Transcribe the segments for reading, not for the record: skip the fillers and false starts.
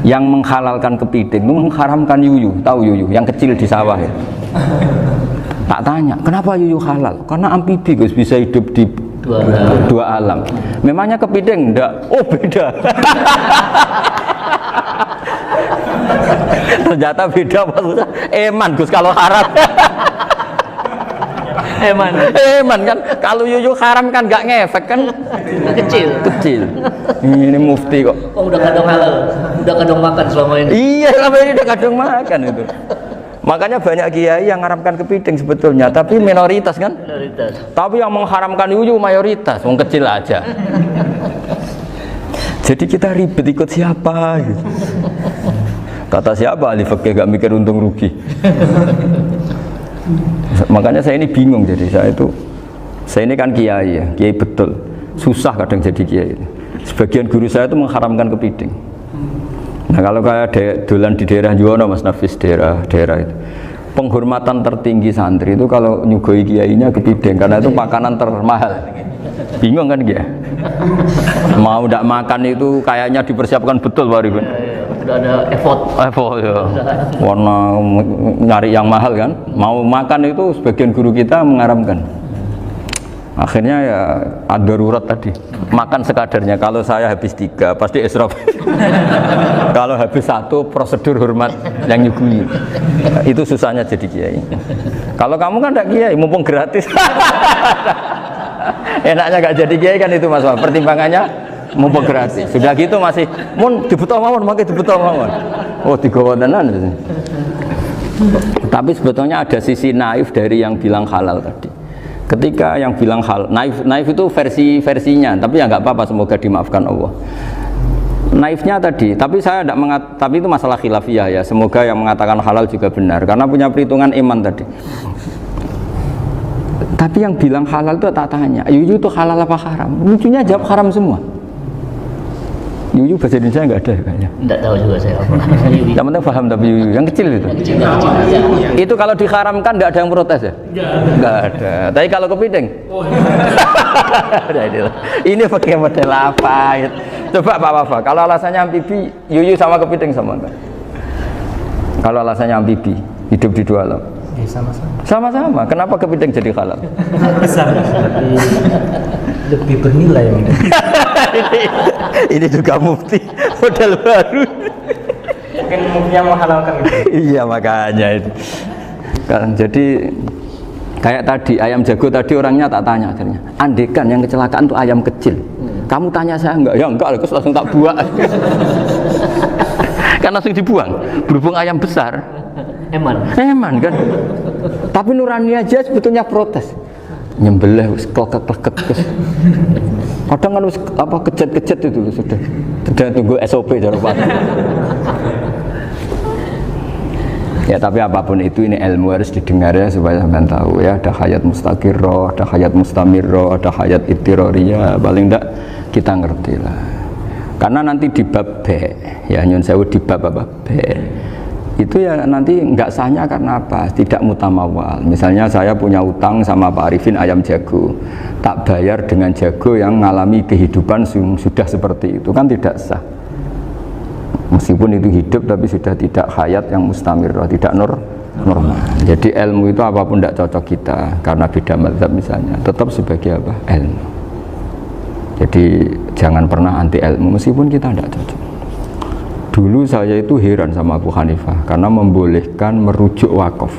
Yang menghalalkan kepiting itu mengharamkan yuyu. Tahu yuyu yang kecil di sawah ya. Tak tanya, kenapa yuyu halal? Karena amfibi Gus, bisa hidup di dua alam. Memangnya kepiting enggak? Oh beda. Ternyata beda maksudnya. Eman Gus kalau haram. Eman kan, kalau yuyu haram kan nggak ngefek kan, kecil. Ini mufti kok. Oh udah kadang halal, udah kadang makan selama ini. Iya selama ini udah kadang makan itu. Makanya banyak kiai yang mengharamkan kepiting sebetulnya, tapi minoritas kan. Minoritas. Tapi yang mengharamkan yuyu mayoritas, wong kecil aja. Jadi kita ribet ikut siapa? Gitu. Kata siapa ahli fikih gak mikir untung rugi. Makanya saya ini bingung, jadi saya ini kan kiai ya, kiai betul, susah kadang jadi kiai. Sebagian guru saya itu mengharamkan kepiting. Nah kalau kayak dolan di daerah Juwono Mas Nafis, daerah itu penghormatan tertinggi santri itu kalau nyugoi kiainya kepiting, karena itu makanan termahal. Bingung kan dia? Mau tidak makan itu kayaknya dipersiapkan betul Pak Arifin. Udah ada effort ya. Warna nyari yang mahal kan. Mau makan itu sebagian guru kita mengharamkan. Akhirnya ya ada darurat tadi. Makan sekadarnya. Kalau saya habis 3 pasti israf. Kalau habis 1 prosedur hormat yang nyugui. Itu susahnya jadi kiai. Kalau kamu kan tidak kiai, mumpung gratis. Enaknya gak jadi kiai kan itu Mas. Pertimbangannya mumpung gratis. Sudah gitu masih mun dibutuh mawon, makai dibutuh mawon. Oh, digawa tenan. Tapi sebetulnya ada sisi naif dari yang bilang halal tadi. Ketika yang bilang halal, naif itu versinya, tapi ya nggak apa-apa, semoga dimaafkan Allah. Naifnya tadi, tapi saya tidak tapi itu masalah khilafiyah ya. Semoga yang mengatakan halal juga benar, karena punya perhitungan iman tadi. Tapi yang bilang halal itu tak tanya, yuyu itu halal apa haram? Lucunya jawab haram semua. Yuyu bahasa Indonesia nggak ada kayaknya. Nggak tahu juga saya apa. Yang penting paham tapi yuyu, yang kecil itu. Itu kalau diharamkan nggak ada yang protes ya? Nggak ada. Tapi kalau kepiting? Ini pakai model apa? Coba Pak Wafa, kalau alasannya amfibi, yuyu sama kepiting sama enggak? Kalau alasannya amfibi, hidup di 2 alam. Ya, sama-sama. Sama-sama. Kenapa kepiting jadi halal? Besar, lebih bernilai. Ini juga mufti model baru. Mungkin muftinya menghalalkan gitu. Iya makanya itu. Kan jadi kayak tadi ayam jago tadi orangnya tak tanya akhirnya. Andekan yang kecelakaan itu ayam kecil. Kamu tanya saya enggak? Ya enggak, terus langsung tak buang. Kan langsung dibuang. Berhubung ayam besar. Eman kan. Tapi nurani aja sebetulnya protes. Nyembelih wis klekek-klekek wis. Kadang kan wis apa kejet-kejet itu sudah tunggu SOP dari Pak. Ya tapi apapun itu ini ilmu harus didengar ya supaya sampean tahu ya, ada hayat mustaqirrah, ada hayat mustamirrah, ada hayat ittirariyah, paling enggak kita ngerti lah. Karena nanti di bab B ya nyun sewu di bab apa B itu ya nanti nggak sahnya karena apa? Tidak mutamawal. Misalnya saya punya utang sama Pak Arifin ayam jago, tak bayar dengan jago yang mengalami kehidupan sudah seperti itu kan tidak sah. Meskipun itu hidup tapi sudah tidak hayat yang mustamirrah, tidak normal. Jadi ilmu itu apapun tidak cocok kita karena beda mazhab misalnya, tetap sebagai apa? Ilmu. Jadi jangan pernah anti ilmu meskipun kita tidak cocok. Dulu saya itu heran sama Abu Hanifah karena membolehkan merujuk wakaf.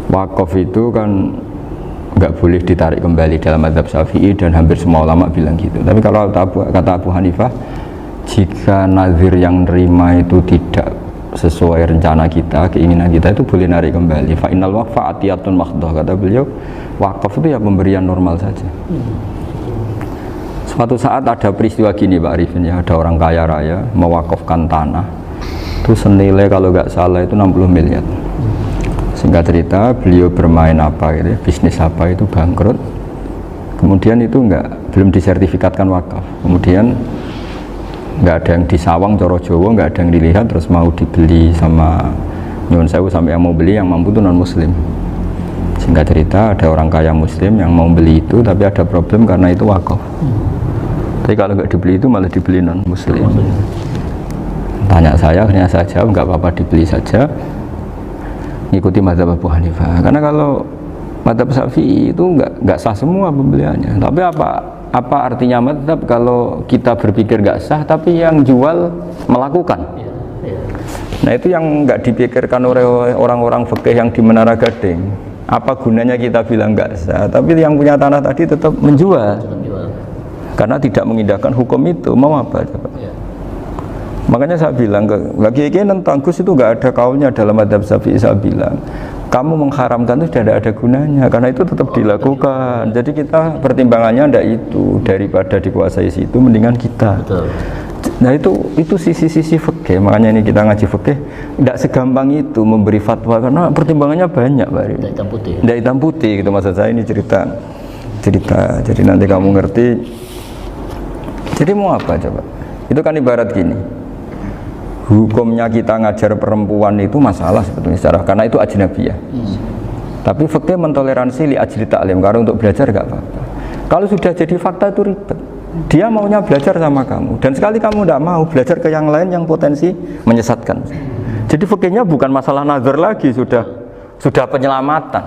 Wakaf itu kan nggak boleh ditarik kembali dalam mazhab Syafi'i dan hampir semua ulama bilang gitu. Tapi kalau kata Abu Hanifah, jika nazir yang nerima itu tidak sesuai rencana kita, keinginan kita, itu boleh narik kembali. Fa innal waqfa atiyatun makhdah, kata beliau. Wakaf itu ya pemberian normal saja. Suatu saat ada peristiwa gini Pak Arifin ya, ada orang kaya raya mewakafkan tanah itu senilai kalau nggak salah itu 60 miliar. Singkat cerita beliau bermain apa gitu, bisnis apa itu bangkrut, kemudian itu belum disertifikatkan wakaf, kemudian nggak ada yang disawang coro Jawa, nggak ada yang dilihat, terus mau dibeli sama nyuwun sewu sampai yang mau beli yang mampu itu non muslim. Singkat cerita ada orang kaya muslim yang mau beli itu tapi ada problem karena itu wakaf. Tapi kalau nggak dibeli itu malah dibeli non muslim. Tanya saya, akhirnya saya jawab nggak apa-apa, dibeli saja, ngikuti mazhab Abu Hanifah. Karena kalau mazhab Syafi'i itu nggak sah semua pembeliannya. Tapi apa artinya mazhab kalau kita berpikir nggak sah, tapi yang jual melakukan? Nah itu yang nggak dipikirkan oleh orang-orang fikih yang di Menara Gading. Apa gunanya kita bilang nggak sah, tapi yang punya tanah tadi tetap menjual. Karena tidak mengindahkan hukum itu, mau apa coba? Makanya saya bilang bagi tentang Gus itu nggak ada kaulnya dalam mazhab Syafi'i. Saya bilang kamu mengharamkan itu tidak ada gunanya, karena itu tetap dilakukan. Jadi kita pertimbangannya ndak itu, daripada dikuasai situ mendingan kita. Betul. Nah itu sisi-sisi fikih. Makanya ini kita ngaji fikih ndak segampang itu memberi fatwa, karena pertimbangannya banyak, Pak. Tidak hitam putih. Ndak hitam putih gitu maksud saya, ini cerita. Jadi nanti kamu ngerti. Jadi mau apa coba? Itu kan ibarat gini. Hukumnya kita ngajar perempuan itu masalah sebetulnya secara, karena itu ajnabiyah. Tapi fikih mentoleransi li ajli ta'lim, karena untuk belajar gak apa-apa. Kalau sudah jadi fakta itu ribet. Dia maunya belajar sama kamu, dan sekali kamu tidak mau belajar ke yang lain yang potensi menyesatkan. Jadi fikihnya bukan masalah nazar lagi, sudah penyelamatan.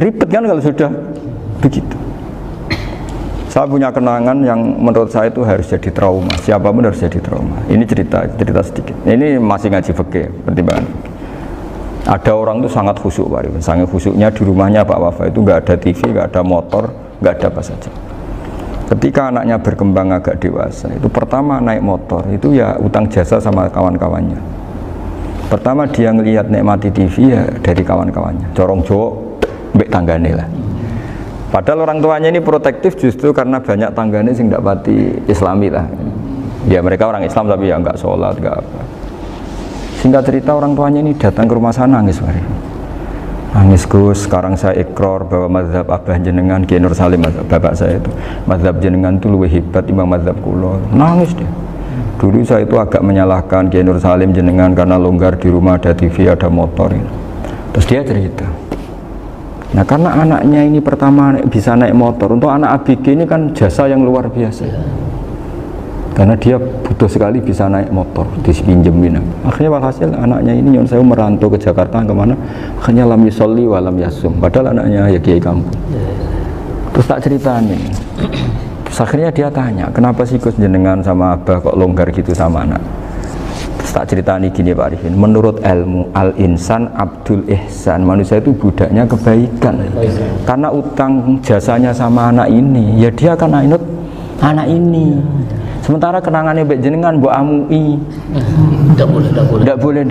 Ribet kan kalau sudah begitu. Saya punya kenangan yang menurut saya itu harus jadi trauma. Siapapun harus jadi trauma. Ini cerita sedikit. Ini masih ngaji fikih, pertimbangan. Ada orang itu sangat khusyuk, Pak Arifin. Sangat khusyuknya di rumahnya Pak Wafa itu nggak ada TV, nggak ada motor, nggak ada apa saja. Ketika anaknya berkembang agak dewasa, itu pertama naik motor itu ya utang jasa sama kawan-kawannya. Pertama dia ngelihat nikmati TV ya dari kawan-kawannya. Corong Jawa, mbek tanggane lah. Padahal orang tuanya ini protektif justru karena banyak tangganya sing ndak pati Islami lah. Ya mereka orang Islam tapi ya nggak sholat, nggak apa. Singkat cerita orang tuanya ini datang ke rumah saya nangis, Mari. Nangis Gus, sekarang saya ikrar bahwa mazhab Abah jenengan Kiai Nur Salim, bapak saya itu, mazhab jenengan itu lebih hebat timbang mazhab kula. Nangis dia. Dulu saya itu agak menyalahkan Kiai Nur Salim jenengan karena longgar di rumah ada TV, ada motor. Terus dia cerita. Nah karena anaknya ini pertama bisa naik motor, untuk anak ABG ini kan jasa yang luar biasa. Karena dia butuh sekali bisa naik motor, dipinjemin. Akhirnya walhasil anaknya ini yang saya merantau ke Jakarta kemana, akhirnya lam yusolli wa lam yasum. Padahal anaknya ya kiai kampung. Terus tak ceritain. Terus akhirnya dia tanya, kenapa sih Gus jenengan sama Abah kok longgar gitu sama anak? Terus tak ceritani gini Pak Arifin, menurut ilmu al-insan abdul ihsan, manusia itu budaknya kebaikan. Karena utang jasanya sama anak ini, ya dia akan ainut anak ini. Sementara kenangannya mbak jenengan mbok amui. Tidak boleh.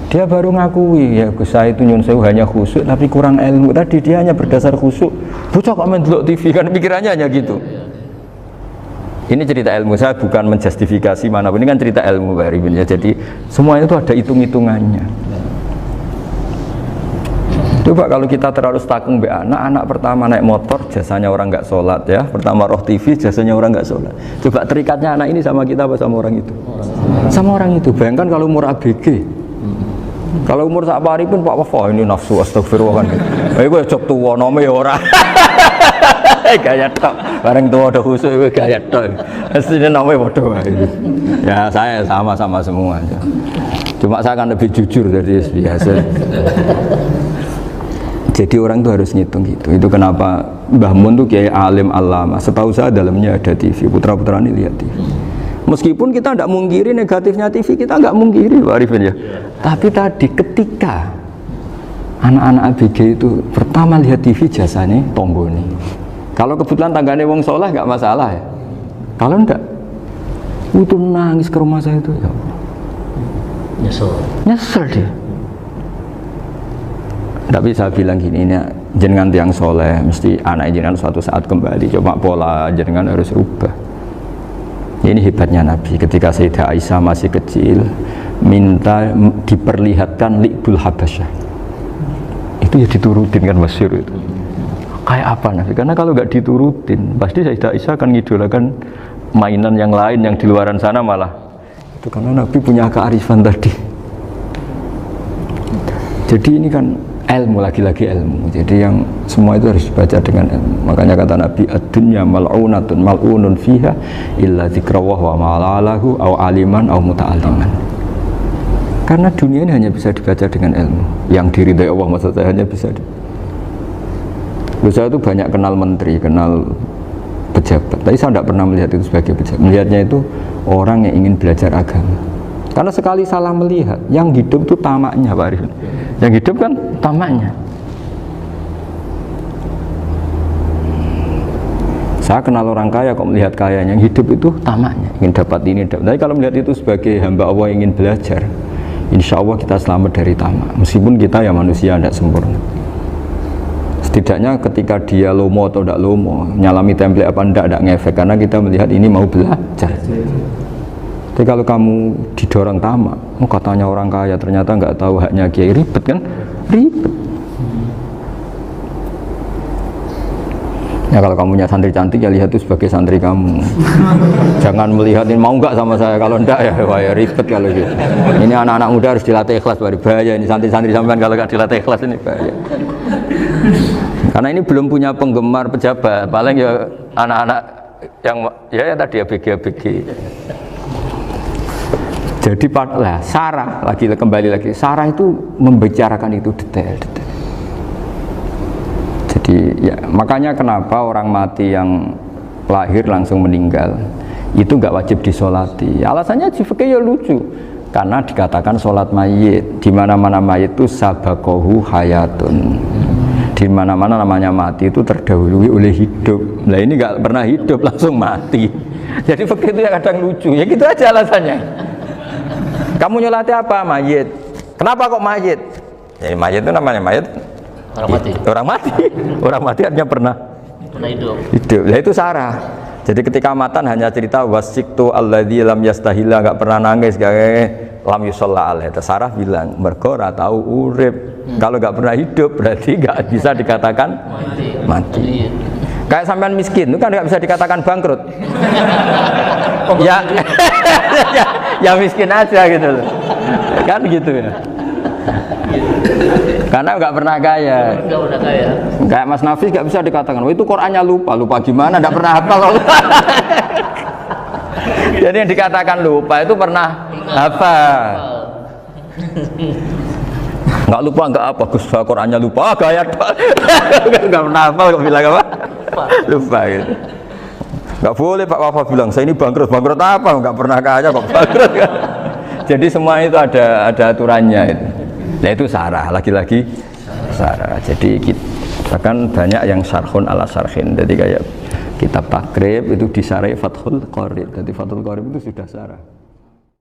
Dia baru ngakui ya Gus saya itu nyun sewu hanya khusyuk tapi kurang ilmu. Tadi dia hanya berdasar khusyuk. Bocah kok main delok TV kan pikirannya hanya gitu. Ini cerita ilmu, saya bukan menjustifikasi manapun, ini kan cerita ilmu Pak Arifin ya. Jadi semuanya itu ada hitung-hitungannya. Coba kalau kita terlalu stakung be anak pertama naik motor jasanya orang nggak sholat ya, pertama roh TV jasanya orang nggak sholat. Coba terikatnya anak ini sama kita apa sama orang itu? Sama orang itu. Bayangkan kalau umur ABG, kalau umur sak pari pun Pak Wafa ini nafsu astagfirullah kan. Gue cok tua nome ya orang. Gaya tok, bareng tua udah khusus gue gaya tok. Aslinya nome bodoh. Ya saya sama semua. Cuma saya akan lebih jujur dari biasa. Jadi orang itu harus ngitung gitu. Itu kenapa Mbah Mun tuh kiai alim alama. Setahu saya dalamnya ada TV. Putra-putra ini lihat TV. Meskipun kita tidak mungkiri negatifnya TV, kita nggak mungkiri Pak Arifin ya. Tapi tadi ketika anak-anak ABG itu pertama lihat TV jasanya tonggone. Kalau kebetulan tanggane wong soleh nggak masalah ya. Kalau enggak, itu nangis ke rumah saya itu ya. Nyesel dia. Tapi saya bilang gini, ini jenengan tiang soleh, mesti anak jenengan suatu saat kembali. Coba pola jenengan harus rubah. Ini hebatnya Nabi. Ketika Sayyidah Aisyah masih kecil, minta diperlihatkan li'bul habasyah. Itu ya diturutin kan masyhur itu. Kayak apa Nabi? Karena kalau nggak diturutin, pasti Sayyidah Aisyah akan ngidolakan mainan yang lain yang di luaran sana malah. Itu karena Nabi punya kearifan tadi. Jadi ini kan ilmu, lagi-lagi ilmu. Jadi yang Semua itu harus dibaca dengan ilmu. Makanya kata Nabi, ad-dunya mal'unatun mal'unun fiha illa dzikrawah wa ma'alalahu au aliman au muta'alliman. Karena dunia ini hanya bisa dibaca dengan ilmu. Yang diridai Allah maksud saya hanya bisa. Saya itu banyak kenal menteri, kenal pejabat. Tapi saya tidak pernah melihat itu sebagai pejabat. Melihatnya itu orang yang ingin belajar agama. Karena sekali salah melihat, yang hidup itu tamaknya Pak Arifin. Yang hidup kan tamaknya. Saya kenal orang kaya kok melihat kaya, yang hidup itu tamaknya, ingin dapat ini, dapat. Tapi kalau melihat itu sebagai hamba Allah yang ingin belajar, insya Allah kita selamat dari tamak. Meskipun kita ya manusia tidak sempurna. Setidaknya ketika dia lomo atau tidak lomo, nyalami template apa tidak ngefek, karena kita melihat ini mau belajar. Tapi kalau kamu didorong tamak, katanya orang kaya ternyata nggak tahu haknya kiai, ribet kan? Ribet. Ya kalau kamu punya santri cantik ya lihat itu sebagai santri kamu. Jangan melihat ini mau nggak sama saya, kalau enggak ya wah ya ribet kalau gitu. Ini anak-anak muda harus dilatih ikhlas, bahaya ini santri-santri sampean kalau nggak dilatih ikhlas ini bahaya. Karena ini belum punya penggemar pejabat, paling ya anak-anak yang ya tadi ABG. Jadi lah Sarah kembali lagi Sarah itu membicarakan itu detail. Jadi ya makanya kenapa orang mati yang lahir langsung meninggal itu nggak wajib disolati. Alasannya di fikih ya lucu, karena dikatakan sholat mayit di mana-mana mayit itu sabakohu hayatun. Di mana-mana namanya mati itu terdahului oleh hidup. Nah ini nggak pernah hidup langsung mati. Jadi fikih itu ya kadang lucu. Ya gitu aja alasannya. Kamu nyolati apa? Mayit. Kenapa kok mayit? Ya mayit itu namanya mayit. Orang mati. Orang mati. Orang mati artinya pernah hidup. Nah itu Sarah. Jadi ketika matan hanya cerita wasiktu alladzi lam yastahila, nggak pernah nangis, lam yusalla alaih. Sarah bilang mergo ora tahu urip. Kalau nggak pernah hidup berarti nggak bisa dikatakan mati. Kayak sampean miskin itu kan nggak bisa dikatakan bangkrut. ya miskin aja gitu loh. Kan gitu ya. Karena nggak pernah kaya. Kayak Mas Nafis nggak bisa dikatakan, oh itu Qurannya lupa gimana? Nggak pernah hafal. Jadi yang dikatakan lupa itu pernah hafal. Nggak lupa nggak apa, Gus Qurannya lupa, gaya nggak pernah hafal kok bilang apa? Lupa gitu. Nggak boleh Pak Wafa bilang saya ini bangkrut apa? Nggak pernah kaya kok bangkrut kan? Jadi semua itu ada aturannya itu. Nah itu Sarah, lagi-lagi Sarah. Jadi bahkan banyak yang syarhun ala syarhin. Jadi kayak kitab takrib itu disarai Fathul Qorib. Jadi Fathul Qorib itu sudah Sarah.